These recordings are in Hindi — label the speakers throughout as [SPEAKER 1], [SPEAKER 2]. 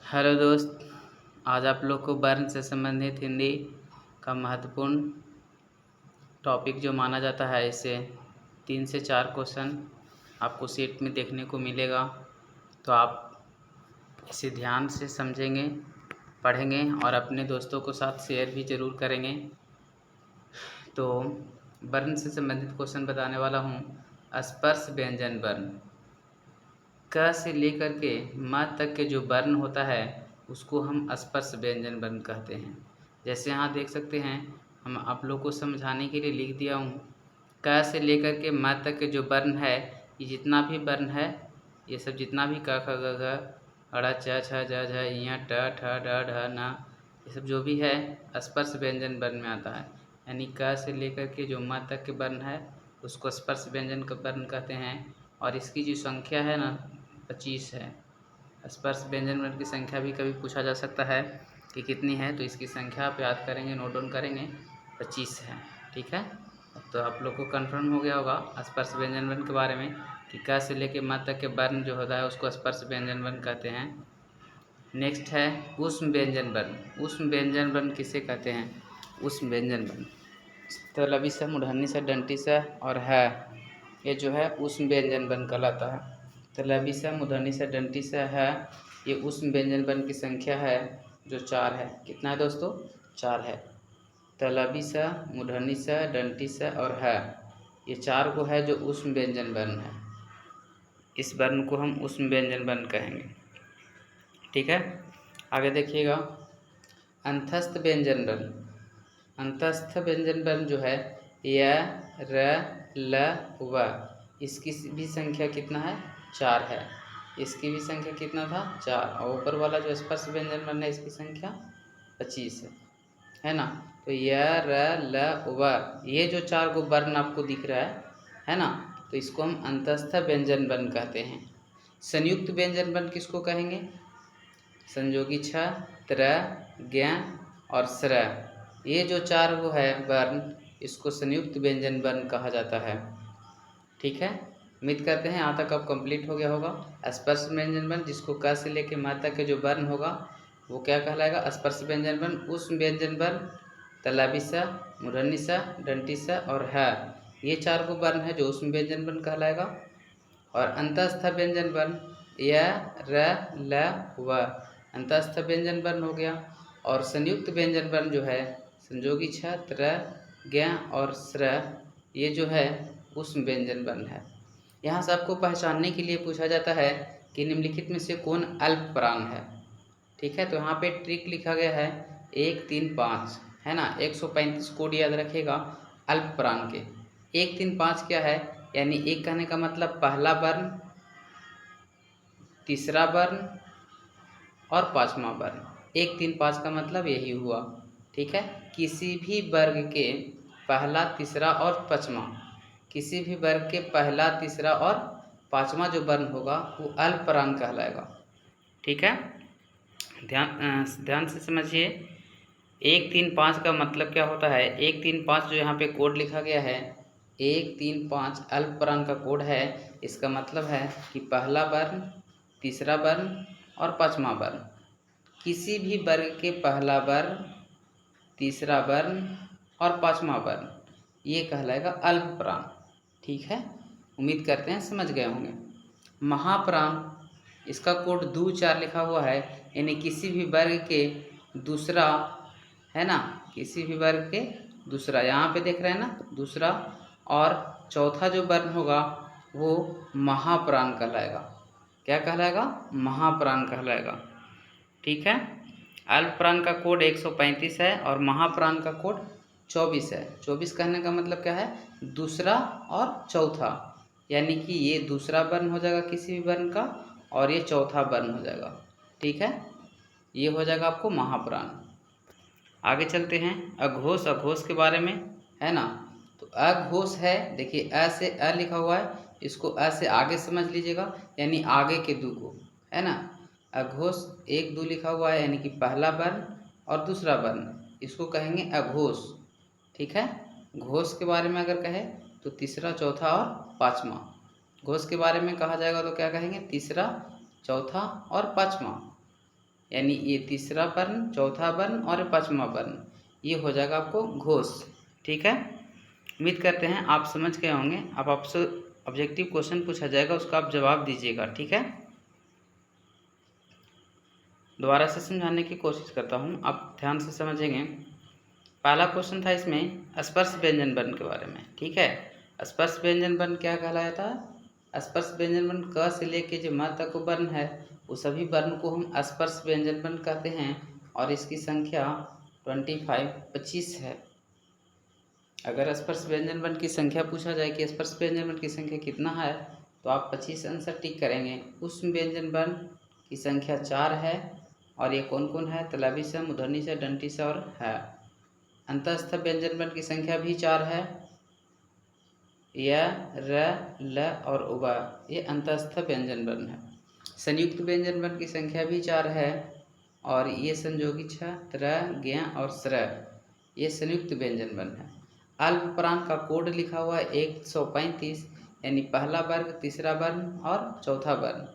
[SPEAKER 1] हेलो दोस्त। आज आप लोग को वर्ण से संबंधित हिंदी का महत्वपूर्ण टॉपिक जो माना जाता है, इससे 3 से 4 क्वेश्चन आपको शीट में देखने को मिलेगा। तो आप इसे ध्यान से समझेंगे, पढ़ेंगे और अपने दोस्तों को साथ शेयर भी ज़रूर करेंगे। तो वर्ण से संबंधित क्वेश्चन बताने वाला हूँ। स्पर्श व्यंजन वर्ण, क से लेकर के म तक के जो वर्ण होता है उसको हम स्पर्श व्यंजन वर्ण कहते हैं। जैसे यहाँ देख सकते हैं, हम आप लोग को समझाने के लिए लिख दिया हूँ। क से लेकर के म तक के जो वर्ण है, ये जितना भी वर्ण है, ये सब जितना भी क ख ग घ अड़ च छ ज झ ञ ट ठ ड ढ न, ये सब जो भी है स्पर्श व्यंजन वर्ण में आता है। यानी क से लेकर के जो म तक के वर्ण है उसको स्पर्श व्यंजन का वर्ण कहते हैं। और इसकी जो संख्या है ना, 25 है। स्पर्श व्यंजन वर्ण की संख्या भी कभी पूछा जा सकता है कि कितनी है, तो इसकी संख्या आप याद करेंगे, नोट डाउन करेंगे, 25 है। ठीक है, तो आप लोग को कन्फर्म हो गया होगा स्पर्श व्यंजन वर्ण के बारे में कि क से लेकर म तक के वर्ण जो होता है उसको स्पर्श व्यंजन वर्ण कहते हैं। नेक्स्ट है ऊष्म व्यंजन वर्ण। ऊष्म व्यंजन वर्ण किसे कहते हैं? ऊष्म व्यंजन वर्ण तलवी से, मूर्धन्य से, दंती से और है, ये जो है ऊष्म व्यंजन वर्ण कहलाता है। तलवी से, मूर्धन्य से, दंती से है, ये ऊष्म व्यंजन वर्ण की संख्या है जो 4 है। कितना है दोस्तों? 4 है। तलवी से, मूर्धन्य से, दंती से और है, ये 4 को है जो ऊष्म व्यंजन वर्ण है। इस वर्ण को हम ऊष्म व्यंजन वर्ण कहेंगे। ठीक है, आगे देखिएगा। अंतस्थ व्यंजन वर्ण। अंतस्थ व्यंजन वर्ण जो है य, र, ल, व, इसकी भी संख्या कितना है? 4 है। इसकी भी संख्या कितना था? 4। और ऊपर वाला जो स्पर्श व्यंजन वर्ण है इसकी संख्या 25 है ना। तो य, र, ल, व, ये जो 4 को वर्ण आपको दिख रहा है ना, तो इसको हम अंतस्थ व्यंजन वर्ण कहते हैं। संयुक्त व्यंजन वर्ण किसको कहेंगे? संयोगी छ, त्र, ज्ञ और स्र, ये जो 4 वो है वर्ण, इसको संयुक्त व्यंजन वर्ण कहा जाता है। ठीक है, उम्मीद करते हैं यहाँ तक अब कंप्लीट हो गया होगा। स्पर्श व्यंजन वर्ण जिसको क से लेके म तक के जो वर्ण होगा वो क्या कहलाएगा? स्पर्श व्यंजन वर्ण। ऊष्म व्यंजन वर्ण तलवी स, मूर्धन्य स, दंती स और है, ये 4 को वर्ण है जो ऊष्म व्यंजन वर्ण कहलाएगा। और अंतस्थ व्यंजन वर्ण य, र, ल, व, अंतस्थ व्यंजन वर्ण हो गया। और संयुक्त व्यंजन वर्ण जो है संयोगी छ, त्र, ज्ञ और स्र, ये जो है ऊष्म व्यंजन वर्ण है। यहाँ से आपको पहचानने के लिए पूछा जाता है कि निम्नलिखित में से कौन अल्प प्राण है। ठीक है, तो यहाँ पे ट्रिक लिखा गया है 1, 3, 5 है ना। 135 कोड याद रखेगा अल्प प्राण के। 1, 3, 5 क्या है? यानी एक कहने का मतलब पहला वर्ण, तीसरा वर्ण और 5वां वर्ण। 1, 3, 5 का मतलब यही हुआ। ठीक है, किसी भी वर्ग के पहला, तीसरा और 5वां, किसी भी वर्ग के पहला, तीसरा और 5वां जो वर्ण होगा वो अल्प प्राण कहलाएगा। ठीक है, ध्यान से समझिए। 1, 3, 5 का मतलब क्या होता है? 1, 3, 5 जो यहाँ पे कोड लिखा गया है, 1, 3, 5 अल्प प्राण का कोड है। इसका मतलब है कि पहला वर्ण, तीसरा वर्ण और 5वां वर्ण, किसी भी वर्ग के पहला वर्ण, तीसरा वर्ण और 5वां वर्ण, ये कहलाएगा अल्प प्राण। ठीक है, उम्मीद करते हैं समझ गए होंगे। महाप्राण, इसका कोड 2, 4 लिखा हुआ है, यानी किसी भी वर्ग के दूसरा, है ना, किसी भी वर्ग के दूसरा, यहाँ पे देख रहे हैं ना, दूसरा और चौथा जो वर्ण होगा वो महाप्राण कहलाएगा। क्या कहलाएगा? महाप्राण कहलाएगा। ठीक है, अल्प प्राण का कोड 135 है और महाप्राण का कोड 24 है। 24 कहने का मतलब क्या है? दूसरा और चौथा, यानी कि ये दूसरा वर्ण हो जाएगा किसी भी वर्ण का और ये चौथा वर्ण हो जाएगा। ठीक है, ये हो जाएगा आपको महाप्राण। आगे चलते हैं अघोष। अघोष के बारे में है ना, तो अघोष है, देखिए अ से अ लिखा हुआ है, इसको अ से आगे समझ लीजिएगा, यानी आगे के 2 को, है ना। अघोष 1, 2 लिखा हुआ है, यानी कि पहला वर्ण और दूसरा वर्ण, इसको कहेंगे अघोष। ठीक है, घोष के बारे में अगर कहे तो तीसरा, चौथा और 5वां। घोष के बारे में कहा जाएगा तो क्या कहेंगे? तीसरा, चौथा और 5वां। यानी ये तीसरा वर्ण, चौथा वर्ण और पांचवा वर्ण, ये हो जाएगा आपको घोष। ठीक है, उम्मीद करते हैं आप समझ गए होंगे। अब आपसे ऑब्जेक्टिव क्वेश्चन पूछा जाएगा, उसका आप जवाब दीजिएगा। ठीक है, दोबारा से समझाने की कोशिश करता हूँ, आप ध्यान से समझेंगे। पहला क्वेश्चन था इसमें स्पर्श व्यंजन वर्ण के बारे में। ठीक है, स्पर्श व्यंजन वर्ण क्या कहलाया था? स्पर्श व्यंजन वर्ण क से लेके जो म तक वर्ण है वो सभी वर्ण को हम स्पर्श व्यंजन वर्ण कहते हैं, और इसकी संख्या 25 है। अगर स्पर्श व्यंजन वर्ण की संख्या पूछा जाए कि स्पर्श व्यंजन वर्ण की संख्या कितना है, तो आप 25 आंसर टिक करेंगे। उस व्यंजन वर्ण की संख्या 4 है, और ये कौन कौन है? तलाबी स, मूर्धनी स, दंती स और है। अंतस्थ व्यंजन वर्ण की संख्या भी 4 है, य, र, ल और उबा, ये अंतस्थ व्यंजन वर्ण है। संयुक्त व्यंजन वर्ण की संख्या भी 4 है, और ये संयोगी छ, त्र, ज्ञ और स्र, ये संयुक्त व्यंजन वर्ण है। अल्पप्रांत का कोड लिखा हुआ है 135, यानी पहला वर्ग, तीसरा वर्ण और चौथा वर्ण।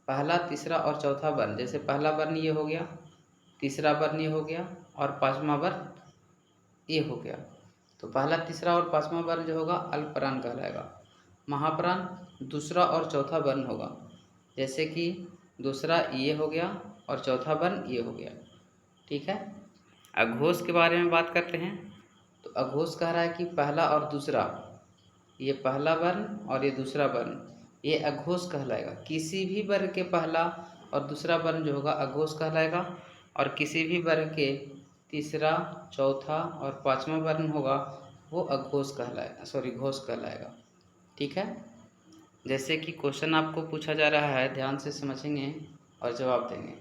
[SPEAKER 1] पहला, तीसरा और चौथा वर्ण, जैसे पहला वर्ण ये हो गया, तीसरा वर्ण ये हो गया और पांचवा वर्ण ये हो गया। तो पहला, तीसरा और पांचवा वर्ण जो होगा अल्पप्राण कहलाएगा। महाप्राण दूसरा और चौथा वर्ण होगा, जैसे कि दूसरा ये हो गया और चौथा वर्ण ये हो गया। ठीक है, अघोष के बारे में बात करते हैं। तो अघोष कह रहा है कि पहला और दूसरा, ये पहला वर्ण और ये दूसरा वर्ण, ये अघोष कहलाएगा। किसी भी वर्ग के पहला और दूसरा वर्ण जो होगा अघोष कहलाएगा, और किसी भी वर्ग के तीसरा, चौथा और पांचवा वर्ण होगा वो अघोष कहलाएगा, घोष कहलाएगा। ठीक है, जैसे कि क्वेश्चन आपको पूछा जा रहा है, ध्यान से समझेंगे और जवाब देंगे।